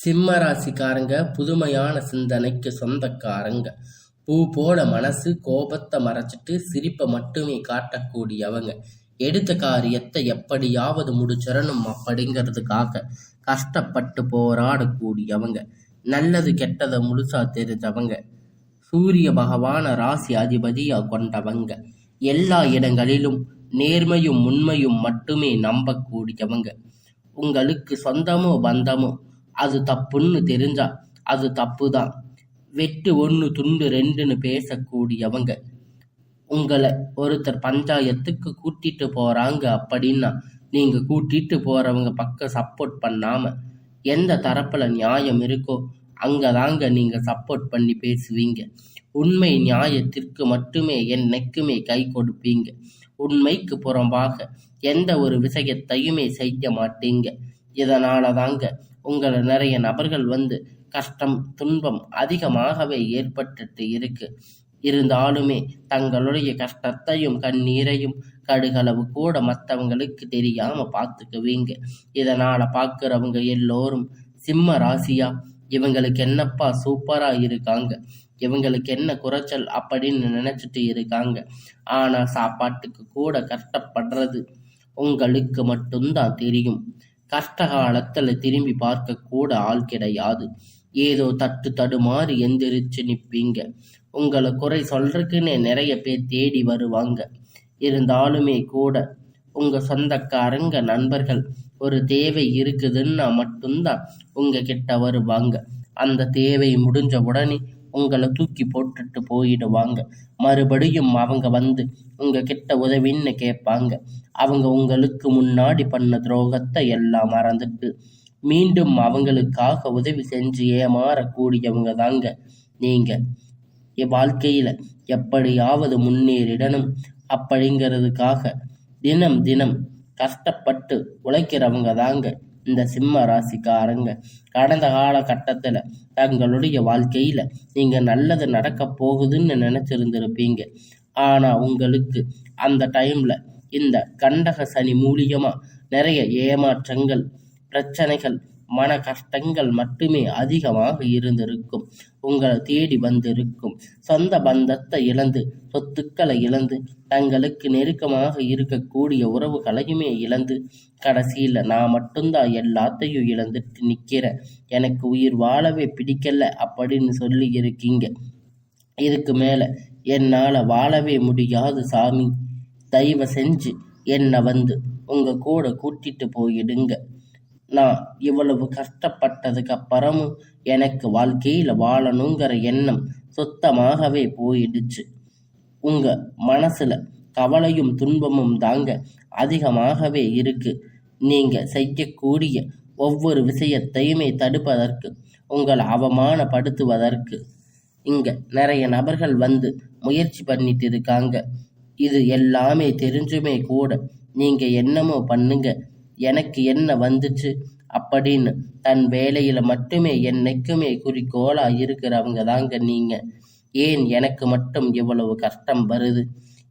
சிம்ம ராசிக்காரங்க புதுமையான சிந்தனைக்கு சொந்தக்காரங்க. பூ போல மனசு, கோபத்தை மறைச்சிட்டு சிரிப்பை மட்டுமே காட்டக்கூடியவங்க. எடுத்த காரியத்தை எப்படியாவது முடிச்சிடணும் அப்படிங்கிறதுக்காக கஷ்டப்பட்டு போராடக்கூடியவங்க. நல்லது கெட்டதை முழுசா தெரிஞ்சவங்க. சூரிய பகவான ராசி அதிபதியா கொண்டவங்க. எல்லா இடங்களிலும் நேர்மையும் உண்மையும் மட்டுமே நம்பக்கூடியவங்க. உங்களுக்கு சொந்தமோ பந்தமோ அது தப்புன்னு தெரிஞ்சா அது தப்புதான். வெட்டு ஒன்று துண்டு ரெண்டுன்னு பேசக்கூடியவங்க. உங்களை ஒருத்தர் பஞ்சாயத்துக்கு கூட்டிட்டு போறாங்க அப்படின்னா நீங்க கூட்டிட்டு போறவங்க பக்கம் சப்போர்ட் பண்ணாம எந்த தரப்புல நியாயம் இருக்கோ அங்கதாங்க நீங்க சப்போர்ட் பண்ணி பேசுவீங்க. உண்மை நியாயத்திற்கு மட்டுமே என்னைக்குமே கை கொடுப்பீங்க. உண்மைக்கு புறம்பாக எந்த ஒரு விஷயத்தையுமே செய்ய மாட்டீங்க. இதனால தாங்க உங்களை நிறைய நபர்கள் வந்து கஷ்டம் துன்பம் அதிகமாகவே ஏற்பட்டுட்டு இருக்கு. இருந்தாலுமே தங்களுடைய கஷ்டத்தையும் கண்ணீரையும் கடுகளவு கூட மற்றவங்களுக்கு தெரியாம பார்த்துக்குவீங்க. இதனால பார்க்குறவங்க எல்லோரும் சிம்ம ராசியா இவங்களுக்கு என்னப்பா சூப்பரா இருக்காங்க, இவங்களுக்கு என்ன குறைச்சல் அப்படின்னு நினைச்சிட்டு இருக்காங்க. ஆனா சாப்பாட்டுக்கு கூட கஷ்டப்படுறது உங்களுக்கு மட்டும்தான் தெரியும். கஷ்ட காலத்துல திரும்பி பார்க்க கூட ஆள் கிடையாது. ஏதோ தட்டு தடுமாறி எந்திரிச்சு நிற்பீங்க. உங்களை குறை சொல்றதுக்குன்னே நிறைய பேர் தேடி வருவாங்க. இருந்தாலுமே கூட உங்க சொந்தக்காரங்க நண்பர்கள் ஒரு தேவை இருக்குதுன்னா மட்டும்தான் உங்க கிட்ட வருவாங்க. அந்த தேவை முடிஞ்ச உடனே உங்களை தூக்கி போட்டுட்டு போயிடுவாங்க. மறுபடியும் அவங்க வந்து உங்க கிட்ட உதவின்னு கேட்பாங்க. அவங்க உங்களுக்கு முன்னாடி பண்ண துரோகத்தை எல்லாம் மறந்துட்டு மீண்டும் அவங்களுக்காக உதவி செஞ்சு ஏமாறக்கூடியவங்க தாங்க நீங்க. வாழ்க்கையில எப்படியாவது முன்னேறிடணும் அப்படிங்கிறதுக்காக தினம் தினம் கஷ்டப்பட்டு உழைக்கிறவங்க தாங்க இந்த சிம்ம ராசிக்காரங்க. கடந்த காலகட்டத்துல தங்களுடைய வாழ்க்கையில நீங்க நல்லது நடக்க போகுதுன்னு நினைச்சிருந்திருப்பீங்க. ஆனா உங்களுக்கு அந்த டைம்ல இந்த கண்டக சனி மூலியமா நிறைய ஏமாற்றங்கள், பிரச்சனைகள், மன கஷ்டங்கள் மட்டுமே அதிகமாக இருந்திருக்கும். உங்களை தேடி வந்திருக்கும். சொந்த பந்தத்தை இழந்து, சொத்துக்களை இழந்து, தங்களுக்கு நெருக்கமாக இருக்கக்கூடிய உறவுகளையுமே இழந்து, கடைசியில நான் மட்டும்தான் எல்லாத்தையும் இழந்துட்டு நிக்கிறேன், எனக்கு உயிர் வாழவே பிடிக்கல அப்படின்னு சொல்லி இருக்கீங்க. இதுக்கு மேல என்னால வாழவே முடியாது சாமி, தயவு செஞ்சு என்னை வந்து உங்க கூட கூட்டிட்டு போயிடுங்க. நான் இவ்வளவு கஷ்டப்பட்டதுக்கு அப்புறமும் எனக்கு வாழ்க்கையில வாழணுங்கிற எண்ணம் சுத்தமாகவே போயிடுச்சு. உங்க மனசுல கவலையும் துன்பமும் தாங்க அதிகமாகவே இருக்கு. நீங்க செய்யக்கூடிய ஒவ்வொரு விஷயத்தையுமே தடுப்பதற்கு, உங்களை அவமானப்படுத்துவதற்கு இங்க நிறைய நபர்கள் வந்து முயற்சி பண்ணிட்டு இருக்காங்க. இது எல்லாமே தெரிஞ்சுமே கூட நீங்க என்னமோ பண்ணுங்க, எனக்கு என்ன வந்துச்சு அப்படின்னு தன் வேலையில மட்டுமே என்னைக்குமே குறிக்கோளா இருக்கிறவங்க தாங்க நீங்க. ஏன் எனக்கு மட்டும் இவ்வளவு கஷ்டம் வருது,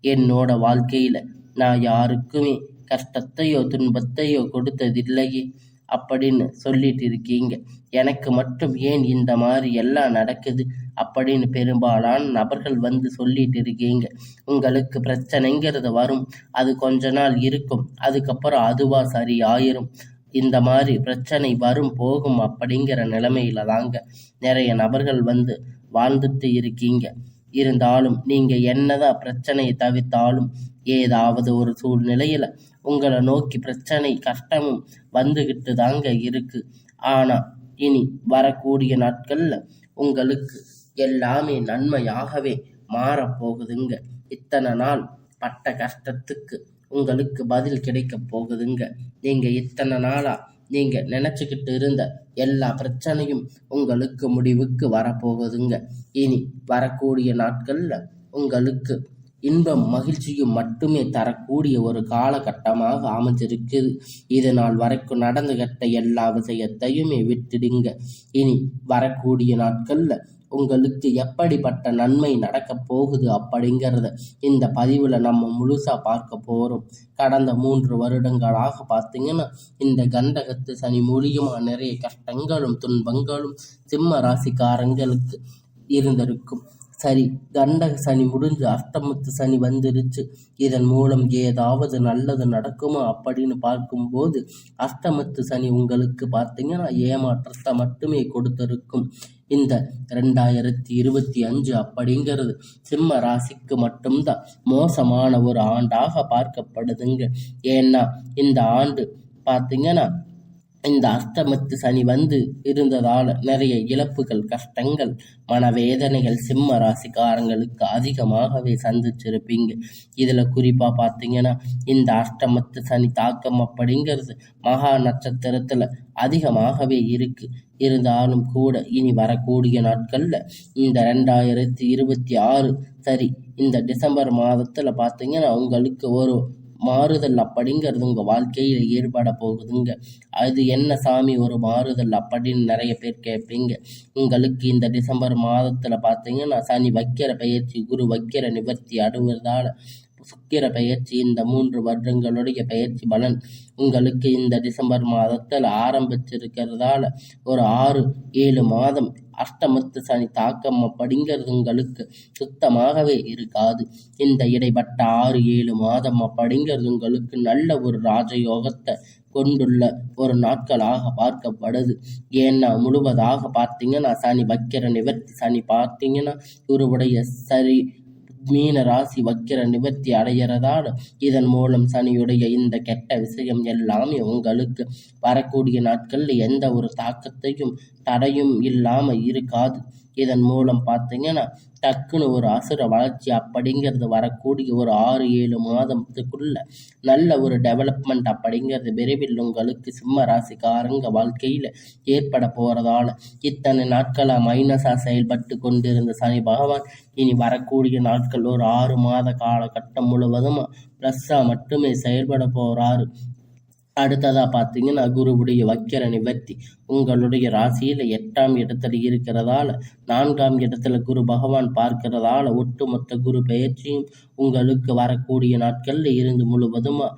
என்னோட வாழ்க்கையில நான் யாருக்குமே கஷ்டத்தையோ துன்பத்தையோ கொடுத்ததில்லையே அப்படின்னு சொல்லிட்டு இருக்கீங்க. எனக்கு மட்டும் ஏன் இந்த மாதிரி எல்லாம் நடக்குது அப்படின்னு பெரும்பாலான நபர்கள் வந்து சொல்லிட்டு இருக்கீங்க. உங்களுக்கு பிரச்சனைங்கிறது வரும், அது கொஞ்ச நாள் இருக்கும், அதுக்கப்புறம் அதுவா சரி ஆயிரும். இந்த மாதிரி பிரச்சனை வரும் போகும் அப்படிங்கிற நிலைமையில தாங்க நிறைய நபர்கள் வந்து வாழ்ந்துட்டு இருக்கீங்க. இருந்தாலும் நீங்க என்னதான் பிரச்சனையை தவிர்த்தாலும் ஏதாவது ஒரு சூழ்நிலையில உங்களை நோக்கி பிரச்சனை கஷ்டமும் வந்துகிட்டு தாங்க இருக்கு. ஆனா இனி வரக்கூடிய நாட்கள்ல உங்களுக்கு எல்லாமே நன்மையாகவே மாறப்போகுதுங்க. இத்தனை நாள் பட்ட கஷ்டத்துக்கு உங்களுக்கு பதில் கிடைக்க போகுதுங்க. நீங்க இத்தனை நாளா நீங்க நினைச்சுக்கிட்டு இருந்த எல்லா பிரச்சனையும் உங்களுக்கு முடிவுக்கு வரப்போகுதுங்க. இனி வரக்கூடிய நாட்கள்ல உங்களுக்கு இன்பம் மகிழ்ச்சியும் மட்டுமே தரக்கூடிய ஒரு காலகட்டமாக அமைஞ்சிருக்குது. இது நாள் வரைக்கும் நடந்துகிட்ட எல்லா விஷயத்தையுமே விட்டுடுங்க. இனி வரக்கூடிய நாட்கள்ல உங்களுக்கு எப்படிப்பட்ட நன்மை நடக்கப் போகுது அப்படிங்கிறத இந்த பதிவில் நம்ம முழுசாக பார்க்க போகிறோம். கடந்த 3 வருடங்களாக பார்த்தீங்கன்னா இந்த கண்டகத்து சனி மூலியமாக நிறைய கஷ்டங்களும் துன்பங்களும் சிம்ம ராசிக்காரங்களுக்கு இருந்திருக்கும். சரி, கண்டக சனி முடிஞ்சு அஷ்டமத்து சனி வந்துருச்சு. இதன் மூலம் ஏதாவது நல்லது நடக்குமா அப்படின்னு பார்க்கும்போது அஷ்டமத்து சனி உங்களுக்கு பார்த்தீங்கன்னா ஏமாற்றத்தை மட்டுமே கொடுத்திருக்கும். இந்த 2025 அப்படிங்கிறது சிம்ம ராசிக்கு மட்டும்தான் மோசமான ஒரு ஆண்டாக பார்க்கப்படுதுங்க. ஏன்னா இந்த ஆண்டு பார்த்தீங்கன்னா இந்த அஷ்டமத்து சனி வந்து இருந்ததால் நிறைய இழப்புகள், கஷ்டங்கள், மனவேதனைகள் சிம்ம ராசிக்காரங்களுக்கு அதிகமாகவே சந்திச்சிருப்பீங்க. இதில் குறிப்பாக பார்த்தீங்கன்னா இந்த அஷ்டமத்து சனி தாக்கம் அப்படிங்கிறது மகா நட்சத்திரத்தில் அதிகமாகவே இருந்தாலும் கூட இனி வரக்கூடிய நாட்களில் இந்த 2026 சரி இந்த டிசம்பர் மாதத்தில் பார்த்தீங்கன்னா உங்களுக்கு ஒரு மாறுதல் அப்படிங்கிறது உங்கள் வாழ்க்கையில் ஏற்பட போகுதுங்க. அது என்ன சாமி ஒரு மாறுதல் அப்படின்னு நிறைய பேர் கேட்பீங்க. உங்களுக்கு இந்த டிசம்பர் மாதத்தில் பார்த்தீங்கன்னா சனி வக்கிர பயிற்சி, குரு வக்கிர நிவர்த்தி அடைவதால் சுக்கிர பயிற்சி, இந்த 3 வருடங்களுடைய பயிற்சி பலன் உங்களுக்கு இந்த டிசம்பர் மாதத்தில் ஆரம்பிச்சிருக்கிறதால ஒரு 6-7 மாதம் அஷ்டமத்து சனி தாக்கம் அப்படிங்கிறது உங்களுக்கு சுத்தமாகவே இருக்காது. இந்த இடைப்பட்ட 6-7 மாதம் அப்படிங்கிறது உங்களுக்கு நல்ல ஒரு ராஜயோகத்தை கொண்டுள்ள ஒரு நாட்களாக பார்க்கப்படுது. ஏன்னா முழுவதாக பார்த்தீங்கன்னா சனி வக்கிர நிவர்த்தி சனி பார்த்தீங்கன்னா குருவுடைய சரி மீன ராசி வக்கிர நிவர்த்தி அடைகிறதால் இதன் மூலம் சனியுடைய இந்த கெட்ட விஷயம் எல்லாமே உங்களுக்கு வரக்கூடிய நாட்களில் எந்த ஒரு தாக்கத்தையும் தடையும் இல்லாமல் இருக்காது. இதன் மூலம் பார்த்தீங்கன்னா டக்குன்னு ஒரு அசுர வளர்ச்சி அப்படிங்கிறது வரக்கூடிய ஒரு 6-7 மாதத்துக்குள்ள நல்ல ஒரு டெவலப்மெண்ட் அப்படிங்கிறது விரைவில் உங்களுக்கு சிம்ம ராசிக்காரங்க வாழ்க்கையில் ஏற்பட போகிறதால இத்தனை நாட்களாக மைனஸாக செயல்பட்டு கொண்டிருந்த சனி பகவான் இனி வரக்கூடிய நாட்கள் ஒரு 6 மாத காலகட்டம் முழுவதும் ப்ளஸ்ஸாக மட்டுமே செயல்பட போகிறாரு. அடுத்ததாக பார்த்தீங்கன்னா குருவுடைய வக்கிர நிவர்த்தி உங்களுடைய ராசியில் 8ஆம் இடத்துல இருக்கிறதால 4ஆம் இடத்துல குரு பகவான் பார்க்கிறதால ஒட்டுமொத்த குரு பெயர்ச்சியும் உங்களுக்கு வரக்கூடிய நாட்களில் இருந்து முழுவதுமாக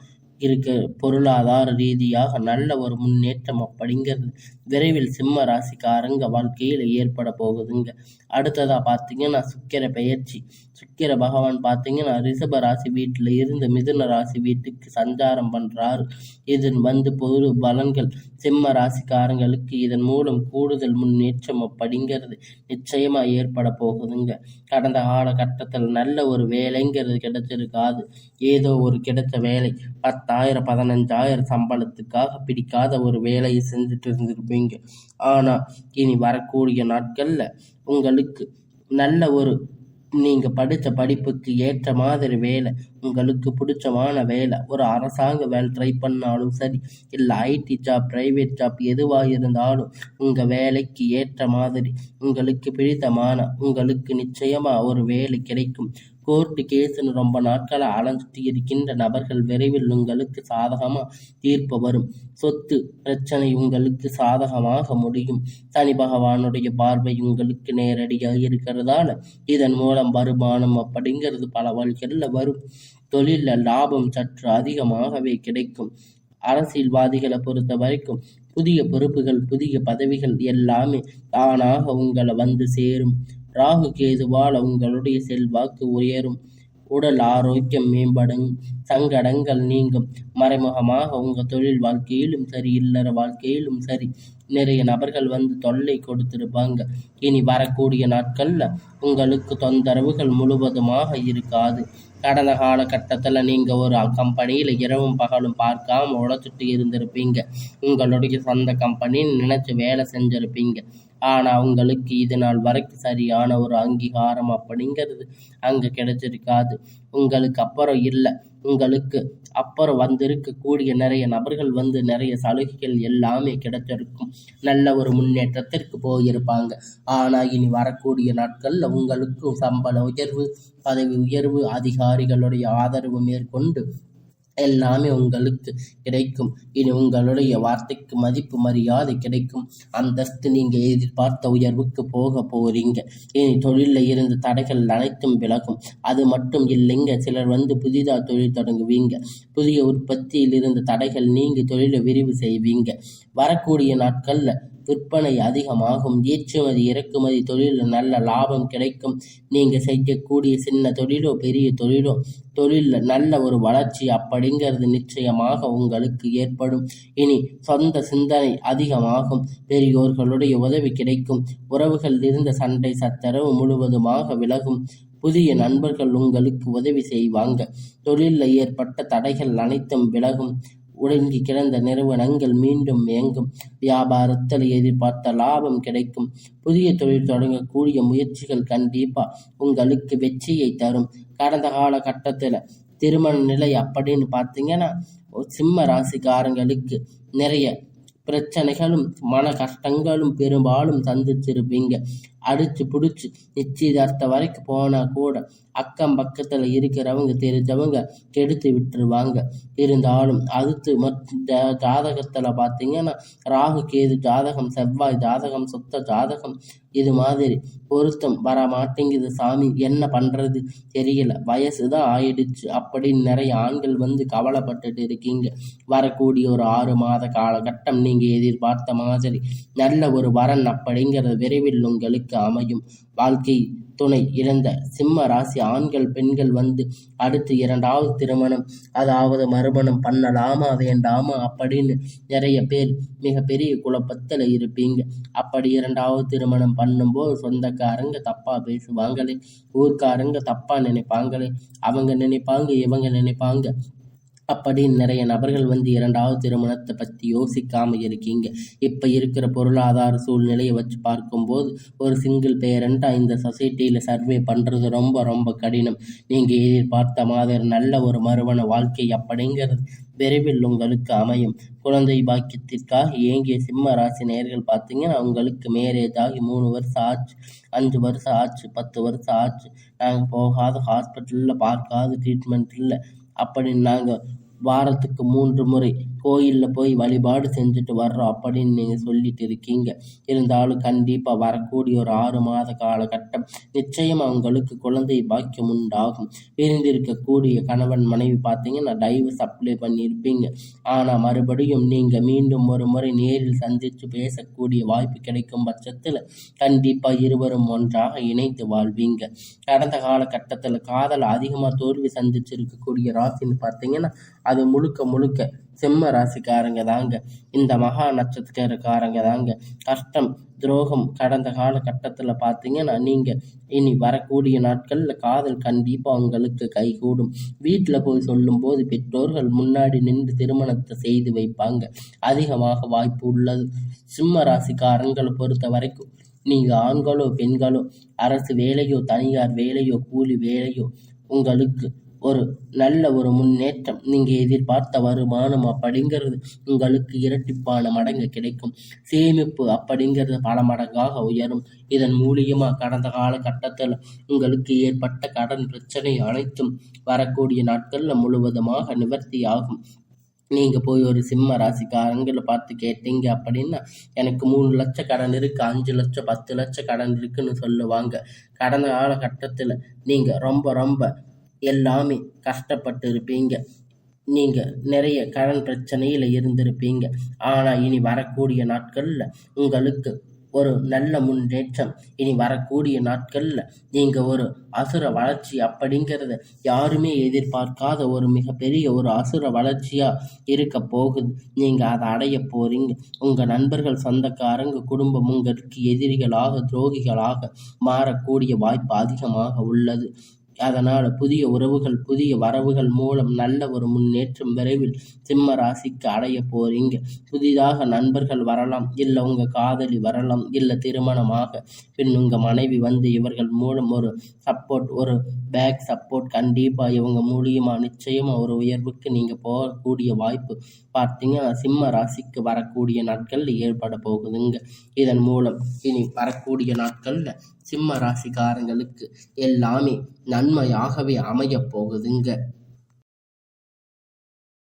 பொருளாதார ரீதியாக நல்ல ஒரு முன்னேற்றம் அப்படிங்கிறது விரைவில் சிம்ம ராசிக்காரங்க வாழ்க்கையில் ஏற்பட போகுதுங்க. அடுத்ததாக பார்த்தீங்கன்னா சுக்கிர பெயர்ச்சி. சுக்கிர பகவான் பார்த்தீங்கன்னா ரிஷப ராசி வீட்டில் இருந்து மிதுன ராசி வீட்டுக்கு சஞ்சாரம் பண்ணுறாரு. இதன் பொது பலன்கள் சிம்ம ராசிக்காரங்களுக்கு இதன் மூலம் கூடுதல் முன்னேற்றம் அப்படிங்கிறது நிச்சயமாக ஏற்பட போகுதுங்க. கடந்த காலகட்டத்தில் நல்ல ஒரு வேலைங்கிறது கிடைச்சிருக்காது. ஏதோ ஒரு கிடைச்ச வேலை 10,000 15,000 சம்பளத்துக்காக பிடிக்காத ஒரு வேலையை செஞ்சுட்டு இருந்திருப்பீங்க. ஆனால் இனி வரக்கூடிய நாட்களில் உங்களுக்கு நல்ல ஒரு நீங்கள் படித்த படிப்புக்கு ஏற்ற மாதிரி வேலை, உங்களுக்கு பிடிச்சமான வேலை, ஒரு அரசாங்க வேலை ட்ரை பண்ணாலும் சரி, இல்லை ஐடி ஜாப், ப்ரைவேட் ஜாப் எதுவாக இருந்தாலும் உங்கள் வேலைக்கு ஏற்ற மாதிரி உங்களுக்கு பிடித்தமான உங்களுக்கு நிச்சயமாக ஒரு வேலை கிடைக்கும். கோர்ட்டு கேஸுன்னு ரொம்ப நாட்களாக அலைஞ்சிட்டு இருக்கின்ற நபர்கள் விரைவில் உங்களுக்கு சாதகமாக தீர்ப்பு வரும். சொத்து பிரச்சனை உங்களுக்கு சாதகமாக முடியும். சனி பகவானுடைய பார்வை உங்களுக்கு நேரடியாக இருக்கிறதால இதன் மூலம் வருமானம் அப்படிங்கிறது பல வழிகளில் வரும். தொழிலில் லாபம் சற்று அதிகமாகவே கிடைக்கும். அரசியல்வாதிகளை பொறுத்த வரைக்கும் புதிய பொறுப்புகள், புதிய பதவிகள் எல்லாமே தானாக உங்களை வந்து சேரும். ராகு கேதுவால் உங்களுடைய செல்வாக்கு உயரும். உடல் ஆரோக்கியம் மேம்படும். சங்கடங்கள் நீங்கும். மறைமுகமாக உங்கள் தொழில் வாழ்க்கையிலும் சரி, இல்லற வாழ்க்கையிலும் சரி நிறைய நபர்கள் வந்து தொல்லை கொடுத்திருப்பாங்க. இனி வரக்கூடிய நாட்களில் உங்களுக்கு தொந்தரவுகள் முழுவதுமாக இருக்காது. கடந்த காலகட்டத்தில் நீங்கள் ஒரு கம்பெனியில் இரவும் பகலும் பார்க்காம உழைச்சிட்டு இருந்திருப்பீங்க. உங்களுடைய சொந்த கம்பெனின்னு நினச்சி வேலை செஞ்சுருப்பீங்க. ஆனால் உங்களுக்கு இது நாள் வரைக்கும் சரியான ஒரு அங்கீகாரம் அப்படிங்கிறது அங்கே கிடைச்சிருக்காது. உங்களுக்கு அப்புறம் இல்லை, உங்களுக்கு அப்புறம் வந்திருக்கக்கூடிய நிறைய நபர்கள் வந்து நிறைய சலுகைகள் எல்லாமே கிடைச்சிருக்கும். நல்ல ஒரு முன்னேற்றத்திற்கு போயிருப்பாங்க. ஆனால் இனி வரக்கூடிய நாட்களில் உங்களுக்கு சம்பள உயர்வு, பதவி உயர்வு, அதிகாரிகளுடைய ஆதரவு மேற்கொண்டு எல்லாமே உங்களுக்கு கிடைக்கும். இனி உங்களுடைய வார்த்தைக்கு மதிப்பு மரியாதை கிடைக்கும். அந்தஸ்து நீங்க எதிர்பார்த்த உயர்வுக்கு போக போறீங்க. இனி தொழிலில் இருந்த தடைகள் அனைத்தும் விலகும். அது மட்டும் இல்லைங்க, சிலர் புதிதாக தொழில் தொடங்குவீங்க. புதிய உற்பத்தியில் இருந்த தடைகள் நீங்கி தொழிலை விரிவு செய்வீங்க. வரக்கூடிய நாட்கள்ல விற்பனை அதிகமாகும். ஏற்றுமதி இறக்குமதி தொழிலில் நல்ல லாபம் கிடைக்கும். நீங்க செய்யக்கூடிய சின்ன தொழிலோ பெரிய தொழிலில் நல்ல ஒரு வளர்ச்சி அப்படிங்கிறது நிச்சயமாக உங்களுக்கு ஏற்படும். இனி சொந்த சிந்தனை அதிகமாகும். பெரியோர்களுடைய உதவி கிடைக்கும். உறவுகள் இருந்த சண்டை சச்சரவு முழுவதுமாக விலகும். புதிய நண்பர்கள் உங்களுக்கு உதவி செய்வாங்க. தொழிலில் ஏற்பட்ட தடைகள் அனைத்தும் விலகும். ஒடுங்கி கிடந்த நிறுவனங்கள் மீண்டும் இயங்கும். வியாபாரத்தில் எதிர்பார்த்த லாபம் கிடைக்கும். புதிய தொழில் தொடங்கக்கூடிய முயற்சிகள் கண்டிப்பா உங்களுக்கு வெற்றியை தரும். கடந்த காலகட்டத்தில் திருமண நிலை அப்படின்னு பார்த்தீங்கன்னா, சிம்ம ராசிக்காரங்களுக்கு நிறைய பிரச்சனைகளும் மன கஷ்டங்களும் பெரும்பாலும் சந்திச்சிருப்பீங்க. அடிச்சு பிடிச்சி நிச்சயதார்த்தம் வரைக்கும் போனால் கூட அக்கம் பக்கத்தில் இருக்கிறவங்க தெரிஞ்சவங்க கெடுத்து விட்டுருவாங்க. இருந்தாலும் அடுத்து ஜாதகத்தில் பார்த்தீங்கன்னா, ராகு கேது ஜாதகம், செவ்வாய் ஜாதகம், சுத்த ஜாதகம், இது மாதிரி பொருத்தம் வர மாட்டேங்குது சாமி, என்ன பண்ணுறது தெரியல, வயசு தான் ஆயிடுச்சு அப்படின்னு நிறைய ஆண்கள் கவலைப்பட்டுட்டு இருக்கீங்க. வரக்கூடிய ஒரு 6 மாத காலகட்டம் நீங்கள் எதிர்பார்த்த மாதிரி நல்ல ஒரு வரன் அப்படிங்கிறது விரைவில் உங்களுக்கு அமையும். வாழ்க்கை துணை இழந்த சிம்ம ராசி ஆண்கள் பெண்கள் அடுத்து 2வது திருமணம், அதாவது மறுமணம் பண்ணலாமா வேண்டாமா அப்படின்னு நிறைய பேர் மிகப்பெரிய குழப்பத்தில் இருப்பீங்க. அப்படி 2வது திருமணம் பண்ணும்போது சொந்தக்காரங்க தப்பா பேசுவாங்களே, ஊர்க்காரங்க தப்பா நினைப்பாங்களே, அவங்க நினைப்பாங்க இவங்க நினைப்பாங்க அப்படின்னு நிறைய நபர்கள் 2வது திருமணத்தை பற்றி யோசிக்காமல் இருக்கீங்க. இப்போ இருக்கிற பொருளாதார சூழ்நிலையை வச்சு பார்க்கும்போது ஒரு சிங்கிள் பேரண்ட்டாக இந்த சொசைட்டியில் சர்வே பண்ணுறது ரொம்ப ரொம்ப கடினம். நீங்கள் எதிர்பார்த்த மாதிரி நல்ல ஒரு மறுமண வாழ்க்கை அப்படிங்கிறது விரைவில் உங்களுக்கு அமையும். குழந்தை பாக்கியத்திற்காக ஏங்கிய சிம்ம ராசி நேயர்கள் பார்த்தீங்கன்னா, உங்களுக்கு மேரேஜ் ஆகி 3 வருஷம் ஆச்சு, 5 வருஷம் ஆச்சு, 10 வருஷம் ஆச்சு, நாங்கள் போகாத ஹாஸ்பிட்டலில் பார்க்காத ட்ரீட்மெண்ட் இல்லை அப்படின்னு நாங்கள் வாரத்துக்கு 3 முறை கோயிலில் போய் வழிபாடு செஞ்சுட்டு வர்றோம் அப்படின்னு நீங்கள் சொல்லிட்டு இருக்கீங்க. இருந்தாலும் கண்டிப்பாக வரக்கூடிய ஒரு 6 மாத காலகட்டம் நிச்சயமாக உங்களுக்கு குழந்தை பாக்கியம் உண்டாகும். பிரிந்திருக்கக்கூடிய கணவன் மனைவி பார்த்தீங்கன்னா டைவர்ஸ் அப்ளை பண்ணியிருப்பீங்க. ஆனால் மறுபடியும் நீங்கள் மீண்டும் ஒரு முறை நேரில் சந்தித்து பேசக்கூடிய வாய்ப்பு கிடைக்கும் பட்சத்தில் கண்டிப்பாக இருவரும் ஒன்றாக இணைந்து வாழ்வீங்க. கடந்த காலகட்டத்தில் காதல் அதிகமாக தோல்வி சந்திச்சிருக்கக்கூடிய ராசின்னு பார்த்தீங்கன்னா அது முழுக்க சிம்ம ராசிக்காரங்க தாங்க. இந்த மகா நட்சத்திரக்காரங்க தாங்க. கஷ்டம் துரோகம் கடந்த காலகட்டத்தில் பார்த்தீங்கன்னா நீங்கள் இனி வரக்கூடிய நாட்களில் காதல் கண்டிப்பாக உங்களுக்கு கைகூடும். வீட்டில் போய் சொல்லும்போது பெற்றோர்கள் முன்னாடி நின்று திருமணத்தை செய்து வைப்பாங்க. அதிகமாக வாய்ப்பு உள்ளது. சிம்ம ராசிக்காரங்களை பொறுத்த வரைக்கும் நீங்கள் ஆண்களோ பெண்களோ அரசு வேலையோ தனியார் வேலையோ கூலி வேலையோ உங்களுக்கு ஒரு நல்ல ஒரு முன்னேற்றம், நீங்கள் எதிர்பார்த்த வருமானம் அப்படிங்கிறது உங்களுக்கு இரட்டிப்பான மடங்கு கிடைக்கும். சேமிப்பு அப்படிங்கிறது பல மடங்காக உயரும். இதன் மூலியமாக கடந்த காலகட்டத்தில் உங்களுக்கு ஏற்பட்ட கடன் பிரச்சனை அனைத்தும் வரக்கூடிய நாட்களில் முழுவதுமாக நிவர்த்தி ஆகும். நீங்கள் போய் ஒரு சிம்ம ராசிக்காரங்களை பார்த்து கேட்டீங்க அப்படின்னா, எனக்கு 3 லட்சம் கடன் இருக்குது, 5 லட்சம் 10 லட்சம் கடன் இருக்குன்னு சொல்லுவாங்க. கடந்த காலகட்டத்தில் நீங்கள் ரொம்ப எல்லாமே கஷ்டப்பட்டு இருப்பீங்க. நீங்கள் நிறைய கடன் பிரச்சனையில் இருந்திருப்பீங்க. ஆனால் இனி வரக்கூடிய நாட்களில் உங்களுக்கு ஒரு நல்ல முன்னேற்றம். இனி வரக்கூடிய நாட்களில் நீங்கள் ஒரு அசுர வளர்ச்சி அப்படிங்கிறத யாருமே எதிர்பார்க்காத ஒரு மிகப்பெரிய ஒரு அசுர வளர்ச்சியாக இருக்க போகுது. நீங்கள் அதை அடைய போகிறீங்க. உங்கள் நண்பர்கள் சொந்தக்காரங்க குடும்பம் உங்களுக்கு எதிரிகளாக துரோகிகளாக மாறக்கூடிய வாய்ப்பு அதிகமாக உள்ளது. அதனால் புதிய உறவுகள் புதிய வரவுகள் மூலம் நல்ல ஒரு முன்னேற்றம் விரைவில் சிம்ம ராசிக்கு அடைய போறீங்க. புதிதாக நண்பர்கள் வரலாம், இல்லை உங்கள் காதலி வரலாம், இல்லை திருமணமாக பின் உங்கள் மனைவி இவர்கள் மூலம் ஒரு சப்போர்ட், ஒரு பேக் சப்போர்ட் கண்டிப்பாக இவங்க மூலியமாக நிச்சயமாக ஒரு உயர்வுக்கு நீங்கள் போகக்கூடிய வாய்ப்பு பார்த்தீங்கன்னா சிம்ம ராசிக்கு வரக்கூடிய நாட்களில் ஏற்பட போகுதுங்க. இதன் மூலம் இனி வரக்கூடிய நாட்களில் சிம்ம ராசிக்காரங்களுக்கு எல்லாமே நன்மையாகவே அமைய போகுதுங்க.